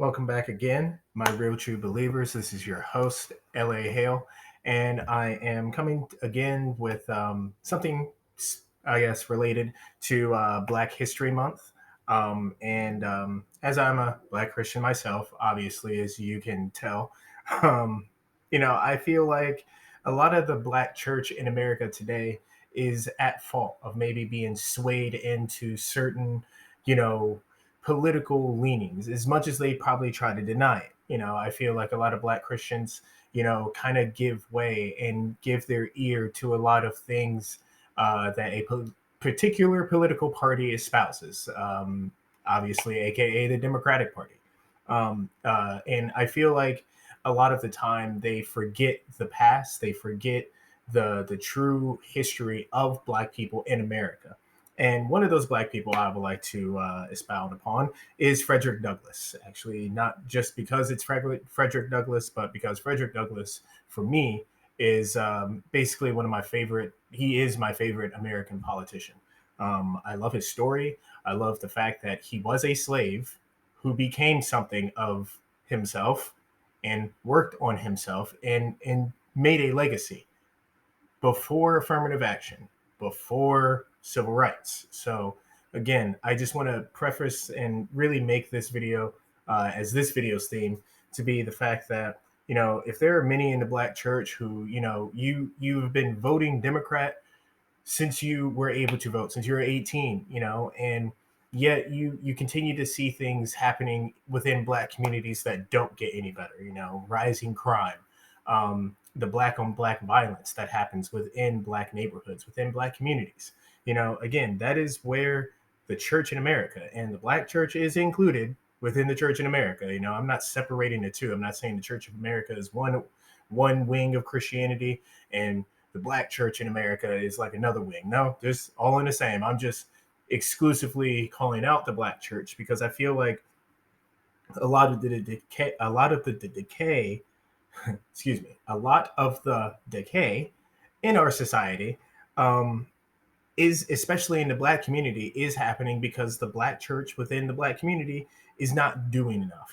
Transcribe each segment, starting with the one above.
Welcome back again, my real true believers. This is your host, L.A. Hale, and I am coming again with something, I guess, related to Black History Month. As I'm a Black Christian myself, obviously, as you can tell, um, I feel like a lot of the Black church in America today is at fault of maybe being swayed into certain, you know, political leanings as much as they probably try to deny it. I feel like a lot of Black Christians, kind of give way and give their ear to a lot of things that a particular political party espouses, obviously, aka the Democratic Party. And I feel like a lot of the time they forget the past, they forget the true history of Black people in America. And one of those Black people I would like to expound upon is Fredrick Douglass. Actually, not just because it's Fredrick Douglass, but because Fredrick Douglass, for me, is basically one of my favorite. He is my favorite American politician. I love his story. I love the fact that he was a slave who became something of himself and worked on himself and made a legacy before affirmative action, before civil rights. So again, I just want to preface and really make this video as this video's theme to be the fact that if there are many in the Black church who you've been voting Democrat since you were able to vote, since you were 18, and yet you continue to see things happening within Black communities that don't get any better. Rising crime, the Black on Black violence that happens within Black neighborhoods, within Black communities. Again, that is where the church in America, and the Black church is included within the church in America. I'm not separating the two. I'm not saying the Church of America is one wing of Christianity and the Black church in America is like another wing. No, they're all in the same. I'm just exclusively calling out the Black church because I feel like a lot of the decay excuse me, a lot of the decay in our society, is, especially in the Black community, is happening because the Black church within the Black community is not doing enough.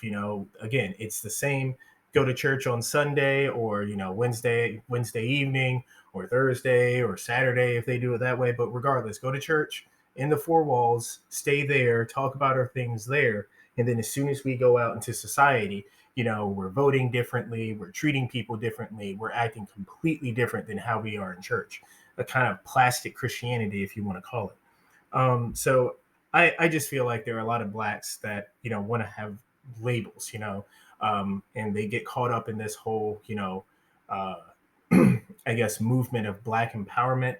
Again, it's the same. Go to church on Sunday, or Wednesday evening, or Thursday or Saturday if they do it that way. But regardless, go to church in the four walls, stay there, talk about our things there, and then as soon as we go out into society, we're voting differently, we're treating people differently, we're acting completely different than how we are in church. A kind of plastic Christianity, if you want to call it. So I just feel like there are a lot of Blacks that want to have labels, and they get caught up in this whole uh, I guess movement of Black empowerment,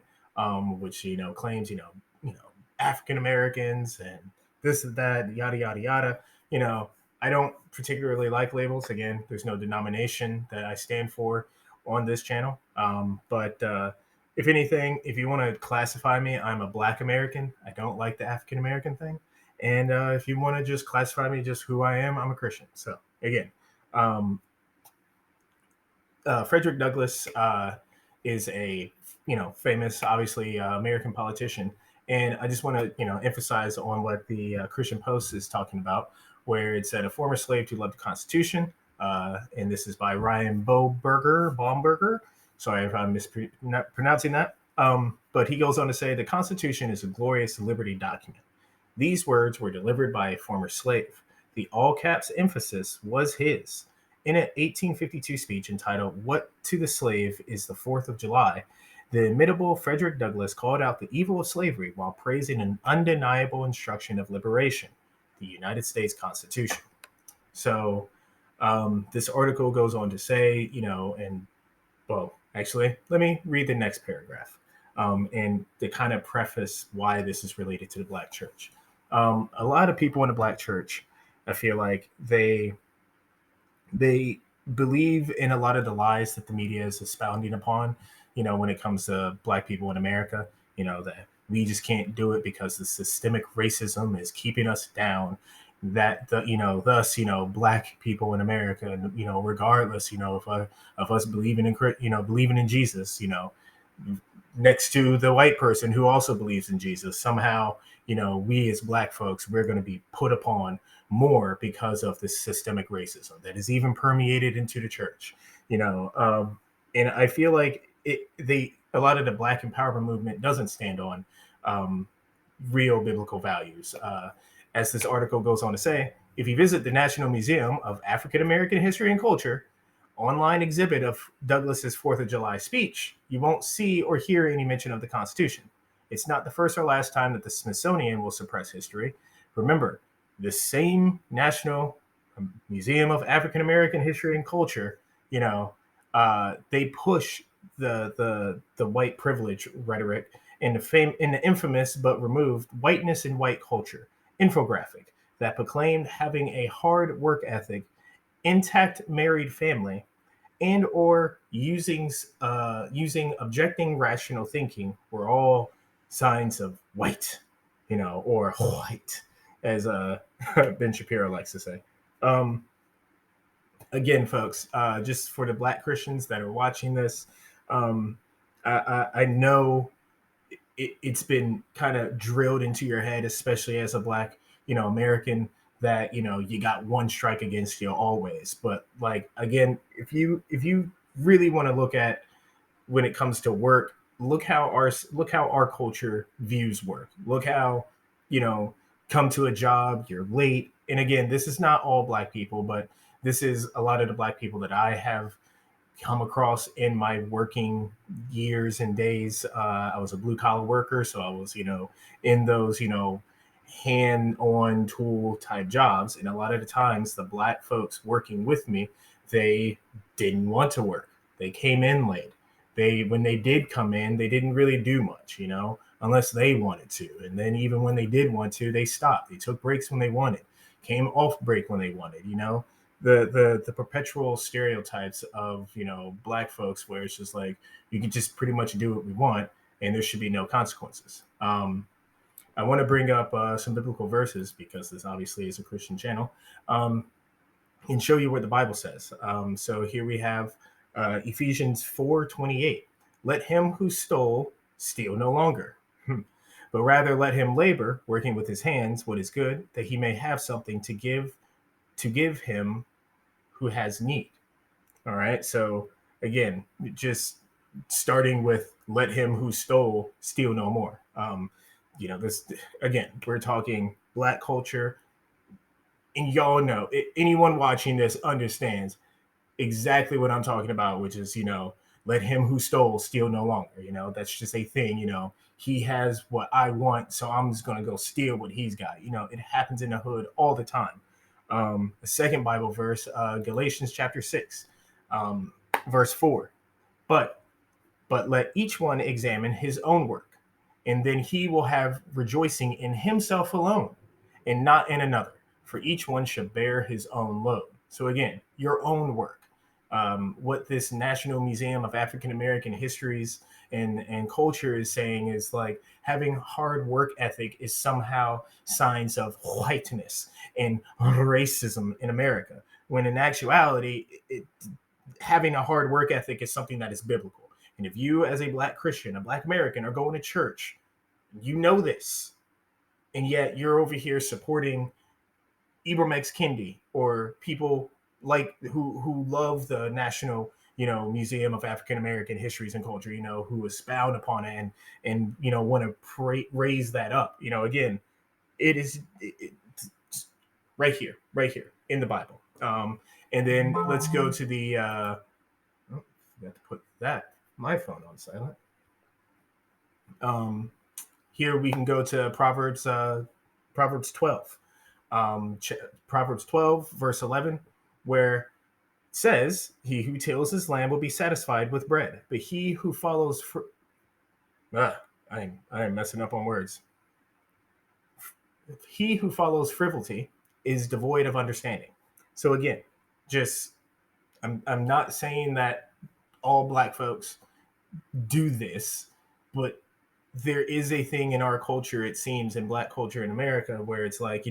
which claims African Americans and this and that, yada yada yada. I don't particularly like labels. Again, there's no denomination that I stand for on this channel. But if anything, if you want to classify me, I'm a Black American. I don't like the African American thing. And if you want to just classify me just who I am, I'm a Christian. So again, um, Frederick Douglass is a famous, obviously American politician, and I just want to emphasize on what the Christian Post is talking about, where it said a former slave who loved the Constitution, and this is by Ryan Baumberger. Sorry if I'm mispronouncing that. But he goes on to say the Constitution is a glorious liberty document. These words were delivered by a former slave. The all caps emphasis was his. In an 1852 speech entitled What to the Slave is the 4th of July, the inimitable Frederick Douglass called out the evil of slavery while praising an undeniable instruction of liberation, the United States Constitution. So this article goes on to say, well, actually, let me read the next paragraph and to kind of preface why this is related to the Black church. A lot of people in the Black church, I feel like they believe in a lot of the lies that the media is expounding upon, when it comes to Black people in America, that we just can't do it because the systemic racism is keeping us down, that thus Black people in America, regardless of us believing in Jesus, next to the white person who also believes in Jesus, somehow we as Black folks, we're going to be put upon more because of this systemic racism that is even permeated into the church. And I feel like a lot of the Black empowerment movement doesn't stand on um, real biblical values. As this article goes on to say, if you visit the National Museum of African American History and Culture online exhibit of Douglass's Fourth of July speech, you won't see or hear any mention of the Constitution. It's not the first or last time that the Smithsonian will suppress history. Remember, the same National Museum of African American History and Culture, they push the white privilege rhetoric in the infamous but removed Whiteness and White Culture infographic that proclaimed having a hard work ethic, intact married family, and or using objecting rational thinking were all signs of white, or white, as Ben Shapiro likes to say. Um, Again, folks, just for the Black Christians that are watching this, I know it's been kind of drilled into your head, especially as a Black, American, that you got one strike against you always. But like again, if you really want to look at when it comes to work, look how our culture views work. Look how you know come to a job, you're late. And again, this is not all Black people, but this is a lot of the Black people that I have come across in my working years and days. I was a blue collar worker, so I was, in those, hand on tool type jobs. And a lot of the times, the Black folks working with me, they didn't want to work. They came in late. When they did come in, they didn't really do much, unless they wanted to. And then even when they did want to, they stopped. They took breaks when they wanted, came off break when they wanted, the perpetual stereotypes of Black folks, where it's just like you can just pretty much do what we want and there should be no consequences. I want to bring up some biblical verses because this obviously is a Christian channel, and show you what the Bible says. So here we have Ephesians 4:28. Let him who stole steal no longer, but rather let him labor, working with his hands what is good, that he may have something to give him who has need. All right. So again, just starting with let him who stole steal no more. This again, we're talking Black culture, and y'all know anyone watching this understands exactly what I'm talking about, which is let him who stole steal no longer. That's just a thing. He has what I want, so I'm just gonna go steal what he's got. It happens in the hood all the time. The second Bible verse, Galatians chapter 6, verse 4. But let each one examine his own work, and then he will have rejoicing in himself alone, and not in another. For each one should bear his own load. So again, your own work. What this National Museum of African American Histories and Culture is saying is like having hard work ethic is somehow signs of whiteness and racism in America. When in actuality, having a hard work ethic is something that is biblical. And if you, as a Black Christian, a Black American, are going to church, you know this, and yet you're over here supporting Ibram X. Kendi or people like who love the National Museum of African American Histories and Culture, who expound upon it and want to raise that up. Again, it is right here in the Bible. And then let's go to the. I got to put my phone on silent. Here we can go to Proverbs 12. Proverbs 12, verse 11, where it says, he who tills his land will be satisfied with bread, but he who follows I am messing up on words. He who follows frivolity is devoid of understanding. So again, just I'm not saying that all Black folks do this, but there is a thing in our culture, it seems, in Black culture in America, where it's like,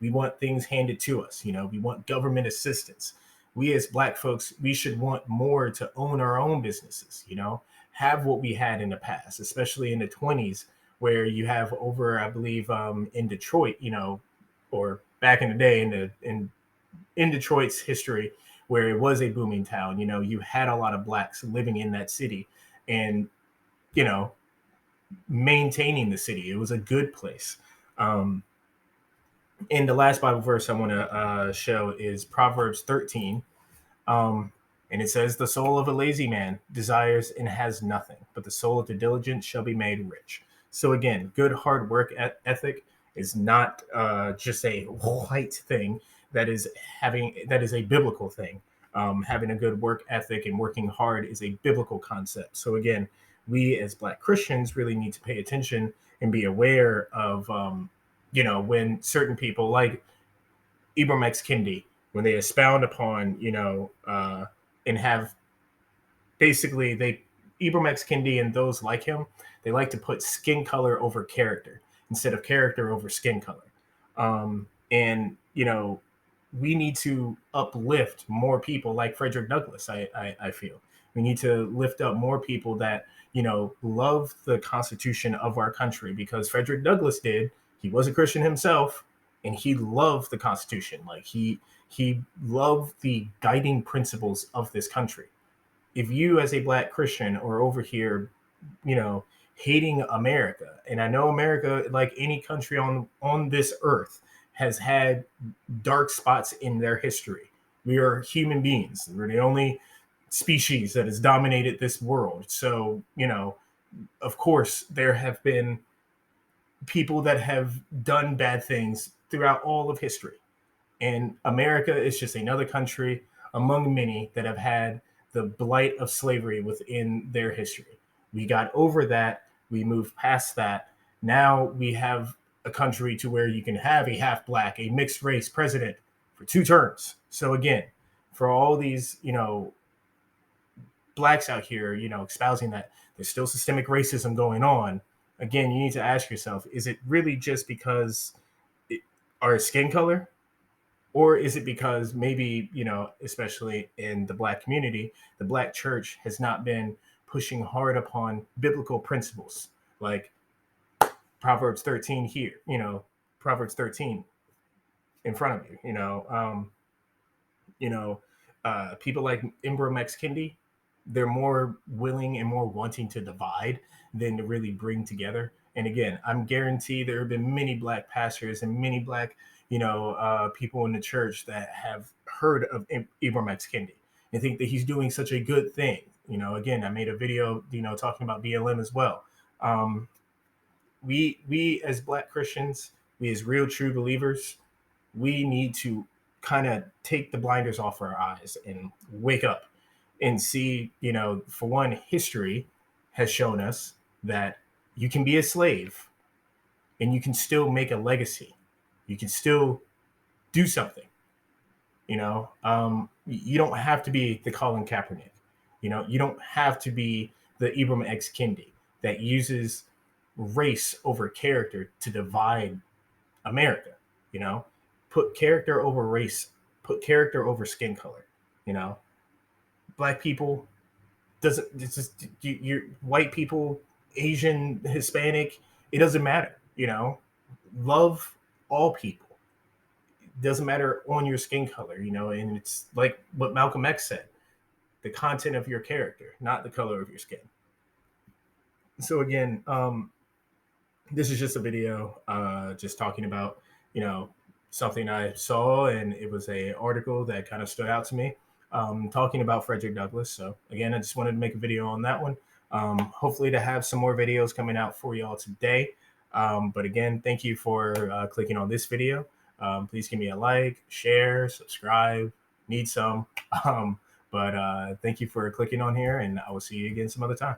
we want things handed to us. We want government assistance. We as Black folks, we should want more to own our own businesses, have what we had in the past, especially in the 20s, where you have over, I believe, in Detroit, or back in the day in Detroit's history, where it was a booming town. You had a lot of blacks living in that city, and you know, maintaining the city. It was a good place. Um, and the last Bible verse I want to show is Proverbs 13. Um, and it says, "The soul of a lazy man desires and has nothing, but the soul of the diligent shall be made rich." So again, good hard work ethic is not just a white thing. That is a biblical thing. Having a good work ethic and working hard is a biblical concept. So again, we as Black Christians really need to pay attention and be aware of, when certain people like Ibram X. Kendi, when they expound upon, and have basically they Ibram X. Kendi and those like him, they like to put skin color over character instead of character over skin color. And we need to uplift more people like Fredrick Douglass. I feel we need to lift up more people that love the Constitution of our country, because Frederick Douglass did. He was a Christian himself, and he loved the Constitution. Like he loved the guiding principles of this country. If you as a Black Christian are over here, you know, hating America, and I know America, like any country on this earth, has had dark spots in their history. We are human beings. We're the only species that has dominated this world. So, of course, there have been people that have done bad things throughout all of history. And America is just another country among many that have had the blight of slavery within their history. We got over that. We moved past that. Now we have a country to where you can have a half Black, a mixed race president for 2 terms. So again, for all these, Blacks out here, espousing that there's still systemic racism going on, again, you need to ask yourself, is it really just because our skin color? Or is it because maybe, especially in the Black community, the Black church has not been pushing hard upon biblical principles like Proverbs 13 here, Proverbs 13 in front of you, people like Ibram X. Kendi, they're more willing and more wanting to divide than to really bring together. And again, I'm guaranteed there have been many Black pastors and many Black, people in the church that have heard of Ibram X. Kendi and think that he's doing such a good thing. Again, I made a video, talking about BLM as well. We as Black Christians, we as real true believers, we need to kind of take the blinders off our eyes and wake up and see, for one, history has shown us that you can be a slave and you can still make a legacy. You can still do something. You don't have to be the Colin Kaepernick. You don't have to be the Ibram X. Kendi that uses race over character to divide America. Put character over race, put character over skin color. Black people doesn't. It's just you're white people, Asian, Hispanic. It doesn't matter. Love all people. It doesn't matter on your skin color. And it's like what Malcolm X said: the content of your character, not the color of your skin. So again, this is just a video, just talking about something I saw, and it was a article that kind of stood out to me, talking about Fredrick Douglass. So again, I just wanted to make a video on that one. Hopefully to have some more videos coming out for y'all today. But again, thank you for clicking on this video. Please give me a like, share, subscribe. Need some. But thank you for clicking on here, and I will see you again some other time.